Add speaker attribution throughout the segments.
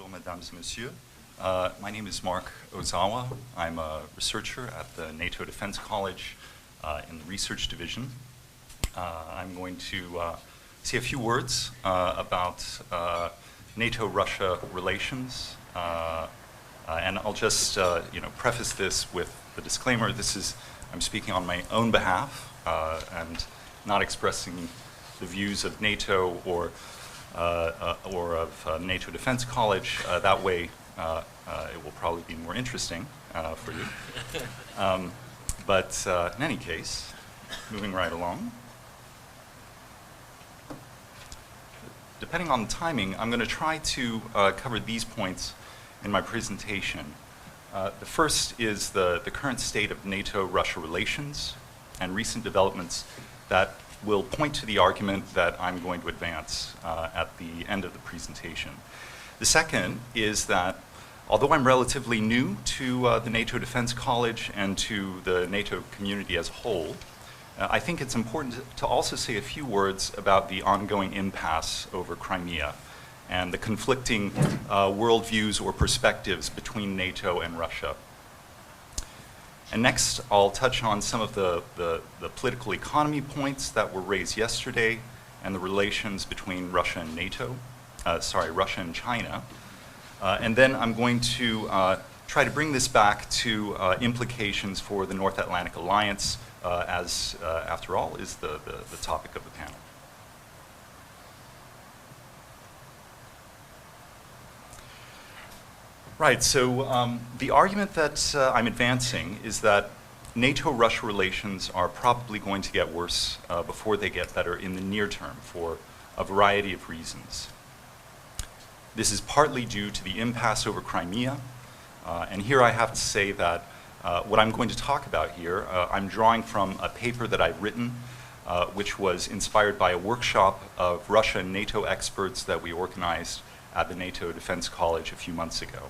Speaker 1: Bonjour, mesdames et messieurs. My name is Marc Ozawa. I'm a researcher at the Nato Defense College in the research division. I'm going to say a few words about NATO-Russia relations. And I'll just preface this with the disclaimer. I'm speaking on my own behalf and not expressing the views of NATO or of NATO Defense College. That way it will probably be more interesting for you. But in any case, moving right along. Depending on the timing, I'm going to try to cover these points in my presentation. The first is the current state of NATO-Russia relations and recent developments that will point to the argument that I'm going to advance at the end of the presentation. The second is that although I'm relatively new to the NATO Defense College and to the NATO community as a whole, I think it's important to also say a few words about the ongoing impasse over Crimea and the conflicting worldviews or perspectives between NATO and Russia. And next, I'll touch on some of the political economy points that were raised yesterday and the relations between Russia and NATO, Russia and China. And then I'm going to try to bring this back to implications for the North Atlantic Alliance, as, after all, is the topic of the panel. Right, so the argument that I'm advancing is that NATO-Russia relations are probably going to get worse before they get better in the near term for a variety of reasons. This is partly due to the impasse over Crimea, and here I have to say that what I'm going to talk about here, I'm drawing from a paper that I've written, which was inspired by a workshop of Russia and NATO experts that we organized at the NATO Defense College a few months ago.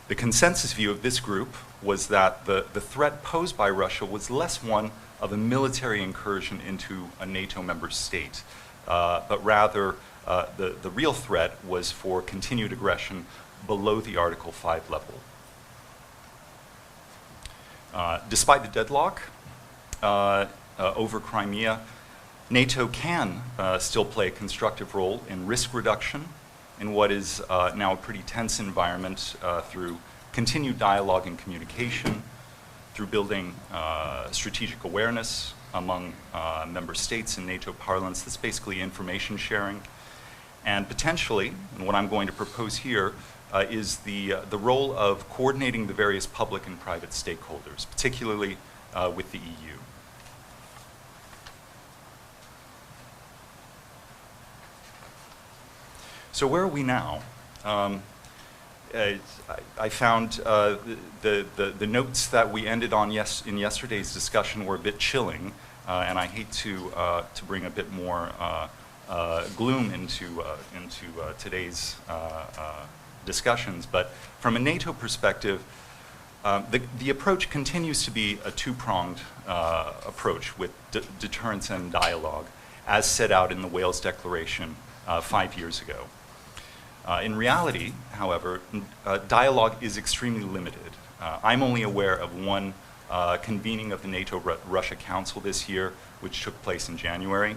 Speaker 1: The consensus view of this group was that the threat posed by Russia was less one of a military incursion into a NATO member state, but rather the real threat was for continued aggression below the Article 5 level. Despite the deadlock over Crimea, NATO can still play a constructive role in risk reduction in what is now a pretty tense environment through continued dialogue and communication, through building strategic awareness among member states and NATO parlance. That's basically information sharing. And potentially, and what I'm going to propose here, is the role of coordinating the various public and private stakeholders, particularly with the EU. So where are we now? I found the notes that we ended on in yesterday's discussion were a bit chilling, and I hate to bring a bit more gloom into today's discussions. But from a NATO perspective, the approach continues to be a two-pronged approach with deterrence and dialogue, as set out in the Wales Declaration 5 years ago. In reality, however, dialogue is extremely limited. I'm only aware of one convening of the NATO-Russia Council this year, which took place in January.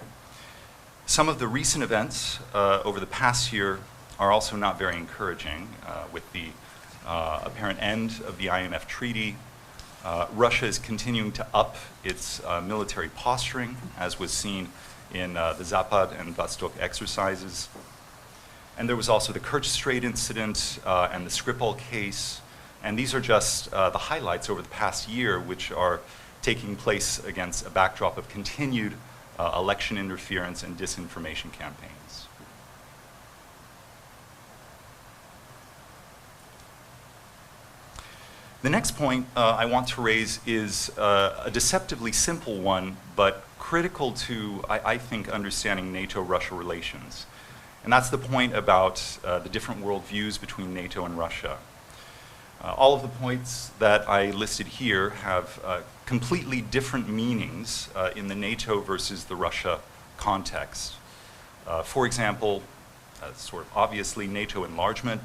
Speaker 1: Some of the recent events over the past year are also not very encouraging, with the apparent end of the IMF treaty. Russia is continuing to up its military posturing, as was seen in the Zapad and Vostok exercises. And there was also the Kerch Strait incident and the Skripal case. And these are just the highlights over the past year, which are taking place against a backdrop of continued election interference and disinformation campaigns. The next point I want to raise is a deceptively simple one, but critical to, I think, understanding NATO-Russia relations. And that's the point about the different worldviews between NATO and Russia. All of the points that I listed here have completely different meanings in the NATO versus the Russia context. For example, sort of obviously, NATO enlargement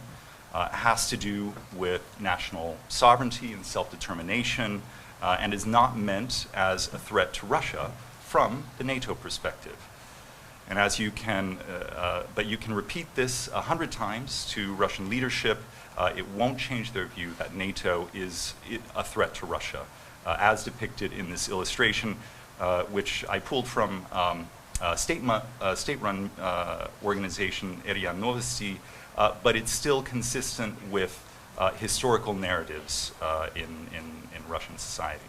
Speaker 1: has to do with national sovereignty and self-determination, and is not meant as a threat to Russia from the NATO perspective. And as you can, but you can repeat this 100 times to Russian leadership, it won't change their view that NATO is a threat to Russia, as depicted in this illustration, which I pulled from state-run organization RIA Novosti, but it's still consistent with historical narratives in Russian society.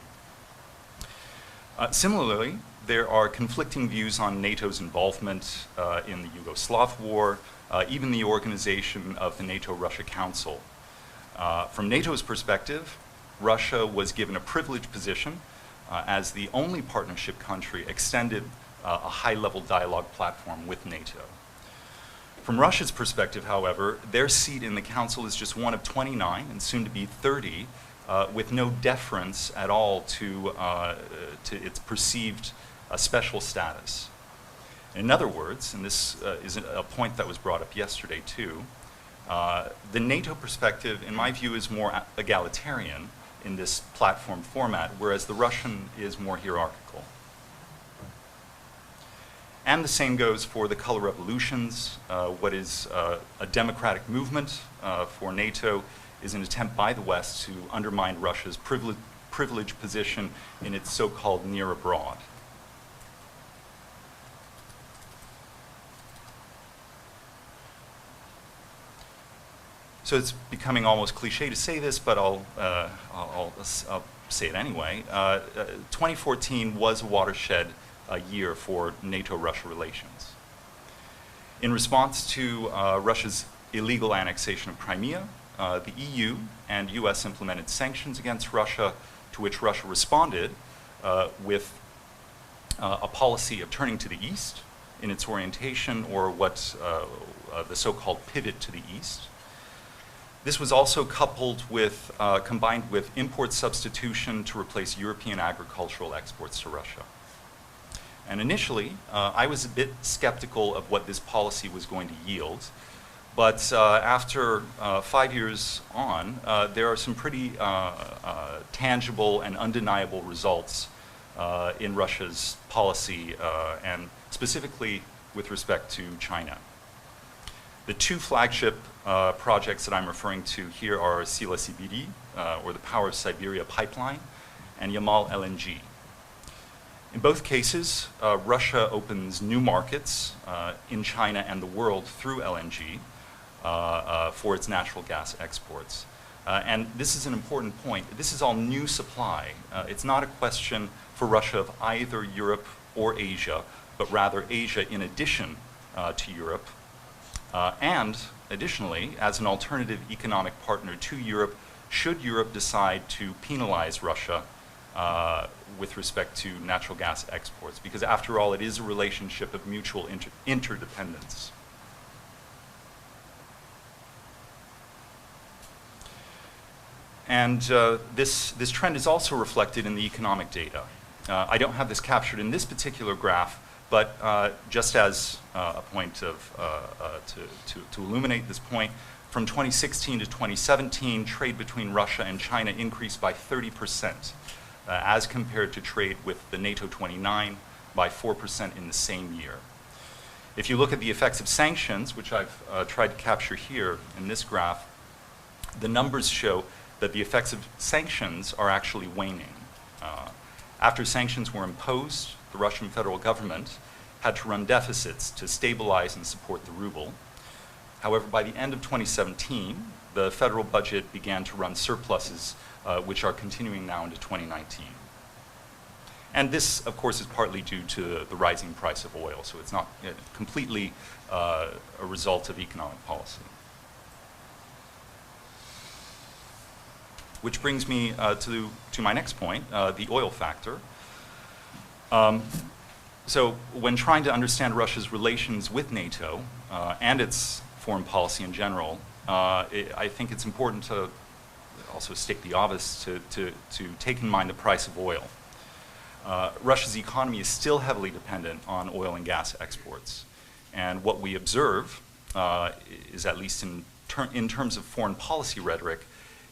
Speaker 1: Similarly, there are conflicting views on NATO's involvement in the Yugoslav war, even the organization of the NATO-Russia Council. From NATO's perspective, Russia was given a privileged position as the only partnership country extended a high-level dialogue platform with NATO. From Russia's perspective, however, their seat in the Council is just one of 29 and soon to be 30, with no deference at all to its perceived special status. In other words, and this is a point that was brought up yesterday too, the NATO perspective, in my view, is more egalitarian in this platform format, whereas the Russian is more hierarchical. And the same goes for the color revolutions. What is a democratic movement for NATO is an attempt by the West to undermine Russia's privileged position in its so-called near abroad. So it's becoming almost cliche to say this, but I'll say it anyway. 2014 was a watershed year for NATO-Russia relations. In response to Russia's illegal annexation of Crimea, the EU and US implemented sanctions against Russia, to which Russia responded with a policy of turning to the east in its orientation, or what the so-called pivot to the east. This was also coupled with, combined with import substitution to replace European agricultural exports to Russia. And initially, I was a bit skeptical of what this policy was going to yield. But after 5 years on, there are some pretty tangible and undeniable results in Russia's policy, and specifically with respect to China. The two flagship projects that I'm referring to here are Sila Sibiri, or the Power of Siberia pipeline, and Yamal LNG. In both cases, Russia opens new markets in China and the world through LNG for its natural gas exports. And this is an important point. This is all new supply. It's not a question for Russia of either Europe or Asia, but rather Asia in addition to Europe. And additionally, as an alternative economic partner to Europe, should Europe decide to penalize Russia with respect to natural gas exports, because after all, it is a relationship of mutual interdependence. And this trend is also reflected in the economic data. I don't have this captured in this particular graph, but just as a point of, to illuminate this point, from 2016 to 2017, trade between Russia and China increased by 30%, as compared to trade with the NATO 29 by 4% in the same year. If you look at the effects of sanctions, which I've tried to capture here in this graph, the numbers show that the effects of sanctions are actually waning. After sanctions were imposed, the Russian federal government had to run deficits to stabilize and support the ruble. However, by the end of 2017, the federal budget began to run surpluses, which are continuing now into 2019. And this, of course, is partly due to the rising price of oil, so it's not completely a result of economic policy. Which brings me to my next point, the oil factor. So when trying to understand Russia's relations with NATO and its foreign policy in general, I think it's important to also state the obvious, to take in mind the price of oil. Russia's economy is still heavily dependent on oil and gas exports. And what we observe is, at least in in terms of foreign policy rhetoric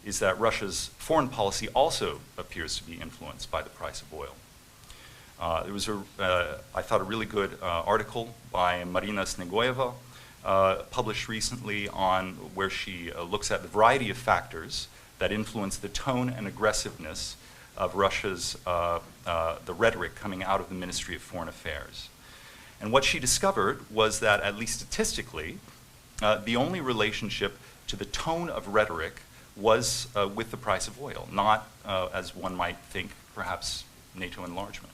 Speaker 1: is that Russia's foreign policy also appears to be influenced by the price of oil. There was, I thought, a really good article by Marina Snegoyeva published recently on where she looks at the variety of factors that influence the tone and aggressiveness of Russia's, the rhetoric coming out of the Ministry of Foreign Affairs. And what she discovered was that, at least statistically, the only relationship to the tone of rhetoric was with the price of oil, not, as one might think, perhaps NATO enlargement.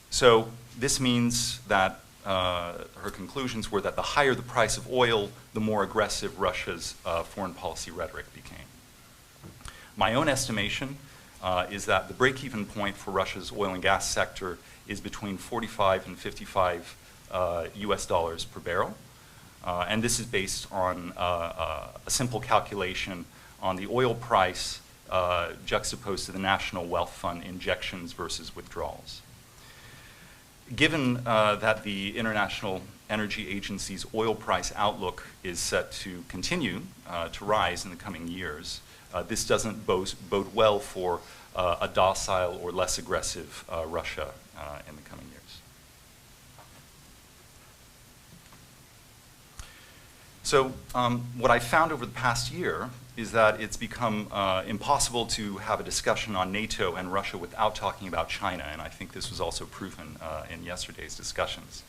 Speaker 1: So this means that her conclusions were that the higher the price of oil, the more aggressive Russia's foreign policy rhetoric became. My own estimation is that the break-even point for Russia's oil and gas sector is between 45 and 55 US dollars per barrel. And this is based on a simple calculation on the oil price juxtaposed to the National Wealth Fund injections versus withdrawals. Given that the International Energy Agency's oil price outlook is set to continue to rise in the coming years, this doesn't bode well for a docile or less aggressive Russia in the coming years. So what I found over the past year is that it's become impossible to have a discussion on NATO and Russia without talking about China, and I think this was also proven in yesterday's discussions.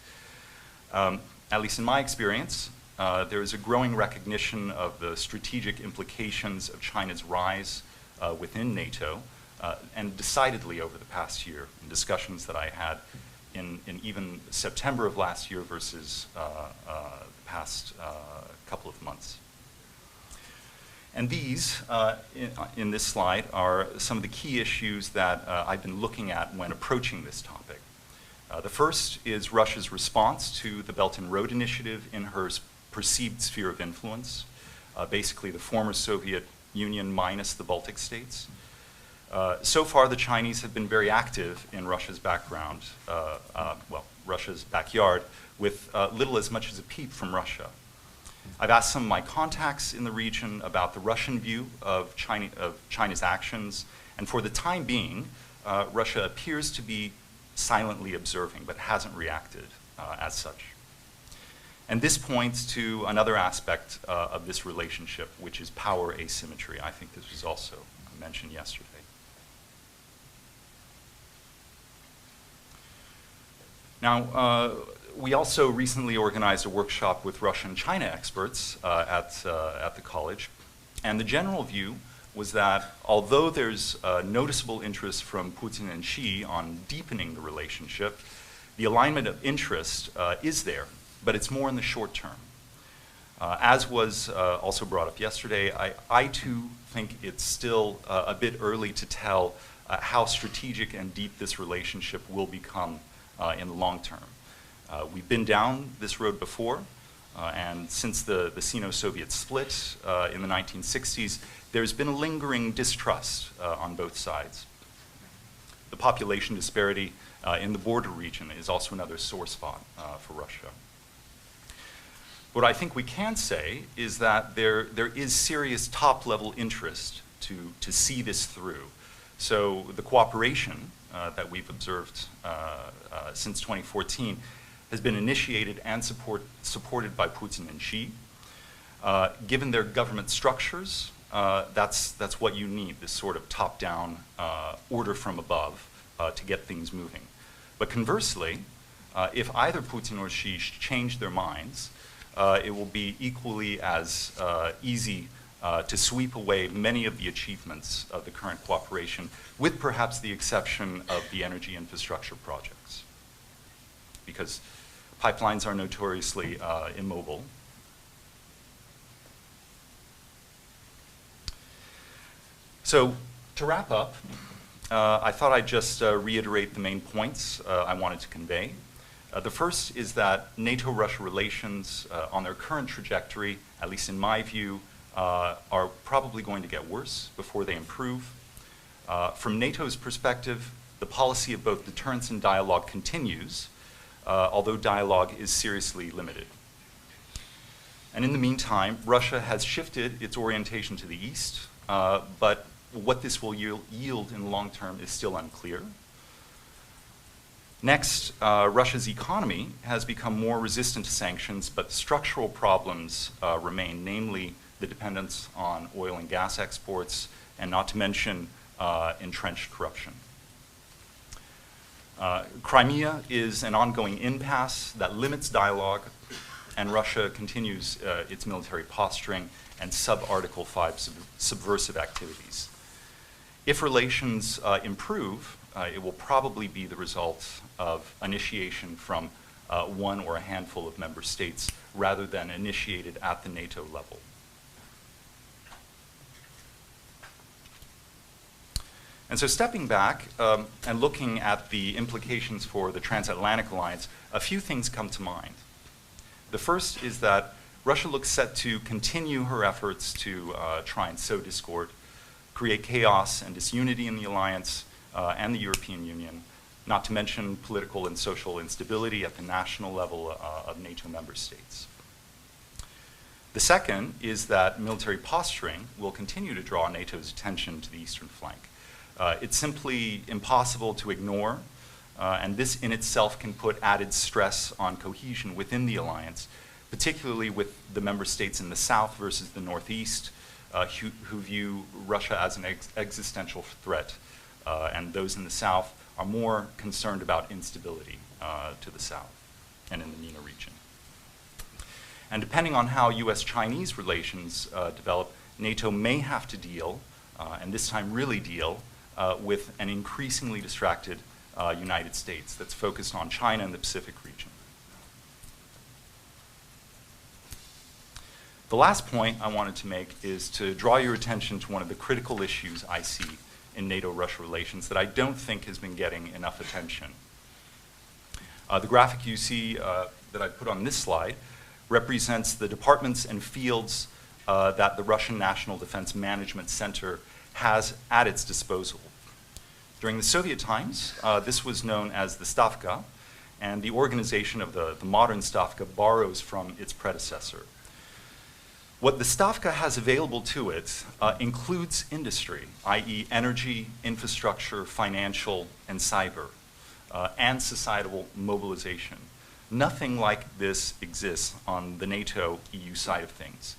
Speaker 1: At least in my experience, there is a growing recognition of the strategic implications of China's rise within NATO, and decidedly over the past year, in discussions that I had in even September of last year versus the past couple of months. And these, in this slide, are some of the key issues that I've been looking at when approaching this topic. The first is Russia's response to the Belton Road Initiative in her perceived sphere of influence, basically the former Soviet Union minus the Baltic states. So far, the Chinese have been very active in Russia's background, Russia's backyard, with little as much as a peep from Russia. I've asked some of my contacts in the region about the Russian view of China's actions, and for the time being, Russia appears to be silently observing, but hasn't reacted as such. And this points to another aspect of this relationship, which is power asymmetry. I think this was also mentioned yesterday. Now, we also recently organized a workshop with Russian China experts at the college, and the general view was that although there's noticeable interest from Putin and Xi on deepening the relationship, the alignment of interest is there, but it's more in the short term. As was also brought up yesterday, I too think it's still a bit early to tell how strategic and deep this relationship will become in the long term. We've been down this road before, and since the Sino-Soviet split in the 1960s, there's been a lingering distrust on both sides. The population disparity in the border region is also another sore spot for Russia. What I think we can say is that there is serious top-level interest to see this through. So the cooperation that we've observed since 2014 has been initiated and supported by Putin and Xi. Given their government structures, that's what you need, this sort of top-down order from above to get things moving. But conversely, if either Putin or Xi change their minds, it will be equally as easy to sweep away many of the achievements of the current cooperation, with perhaps the exception of the energy infrastructure projects. Because pipelines are notoriously immobile. So to wrap up, I thought I'd just reiterate the main points I wanted to convey. The first is that NATO-Russia relations on their current trajectory, at least in my view, are probably going to get worse before they improve. From NATO's perspective, the policy of both deterrence and dialogue continues, although dialogue is seriously limited. And in the meantime, Russia has shifted its orientation to the east, but what this will yield in the long term is still unclear. Next, Russia's economy has become more resistant to sanctions, but structural problems remain, namely the dependence on oil and gas exports, and not to mention entrenched corruption. Crimea is an ongoing impasse that limits dialogue, and Russia continues its military posturing and sub-Article 5 subversive activities. If relations improve, it will probably be the result of initiation from one or a handful of member states rather than initiated at the NATO level. And so stepping back and looking at the implications for the Transatlantic Alliance, a few things come to mind. The first is that Russia looks set to continue her efforts to try and sow discord, create chaos and disunity in the alliance and the European Union, not to mention political and social instability at the national level of NATO member states. The second is that military posturing will continue to draw NATO's attention to the eastern flank. It's simply impossible to ignore, and this in itself can put added stress on cohesion within the alliance, particularly with the member states in the south versus the northeast, who view Russia as an existential threat, and those in the south are more concerned about instability to the south and in the MENA region. And depending on how US-Chinese relations develop, NATO may have to deal, and this time really deal, with an increasingly distracted United States that's focused on China and the Pacific region. The last point I wanted to make is to draw your attention to one of the critical issues I see in NATO-Russia relations that I don't think has been getting enough attention. The graphic you see that I put on this slide represents the departments and fields that the Russian National Defense Management Center has at its disposal. During the Soviet times, this was known as the Stavka, and the organization of the modern Stavka borrows from its predecessor. What the Stavka has available to it includes industry, i.e. energy, infrastructure, financial, and cyber, and societal mobilization. Nothing like this exists on the NATO-EU side of things.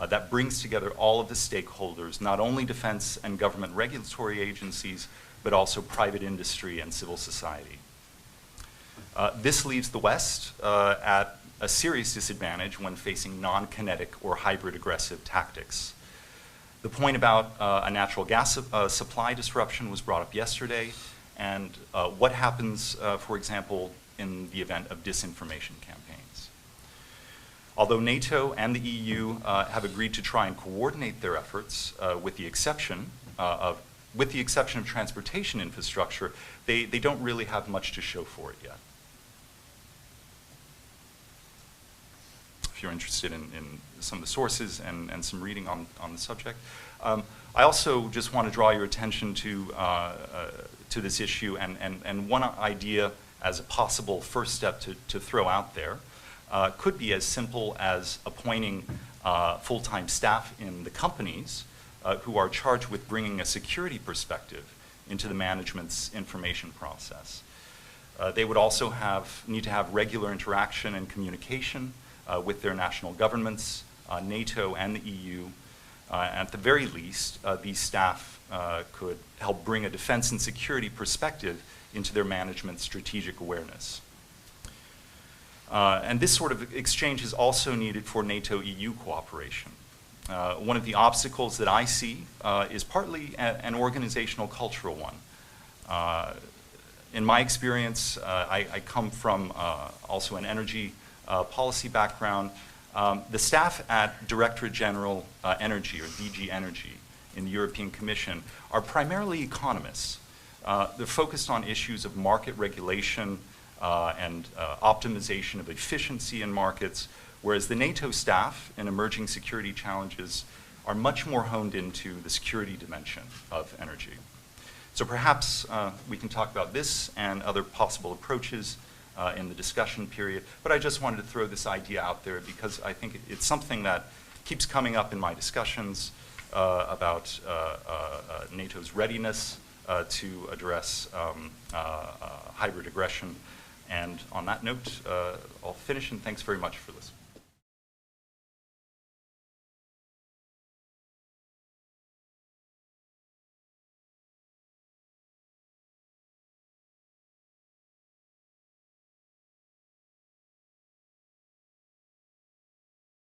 Speaker 1: That brings together all of the stakeholders, not only defense and government regulatory agencies, but also private industry and civil society. This leaves the West at a serious disadvantage when facing non-kinetic or hybrid aggressive tactics. The point about a natural gas supply disruption was brought up yesterday, and what happens, for example, in the event of disinformation campaigns. Although NATO and the EU have agreed to try and coordinate their efforts with the exception of transportation infrastructure, they don't really have much to show for it yet. If you're interested in some of the sources and some reading on the subject. I also just want to draw your attention to this issue and one idea as a possible first step to throw out there could be as simple as appointing full-time staff in the companies who are charged with bringing a security perspective into the management's information process. They would also need to have regular interaction and communication with their national governments, NATO and the EU. At the very least, these staff could help bring a defense and security perspective into their management's strategic awareness. And this sort of exchange is also needed for NATO-EU cooperation. One of the obstacles that I see is partly an organizational cultural one. In my experience, I come from also an energy policy background. The staff at Directorate General Energy, or DG Energy, in the European Commission are primarily economists. They're focused on issues of market regulation and optimization of efficiency in markets, whereas the NATO staff in emerging security challenges are much more honed into the security dimension of energy. So perhaps we can talk about this and other possible approaches in the discussion period. But I just wanted to throw this idea out there because I think it's something that keeps coming up in my discussions about NATO's readiness to address hybrid aggression. And on that note, I'll finish, and thanks very much for listening.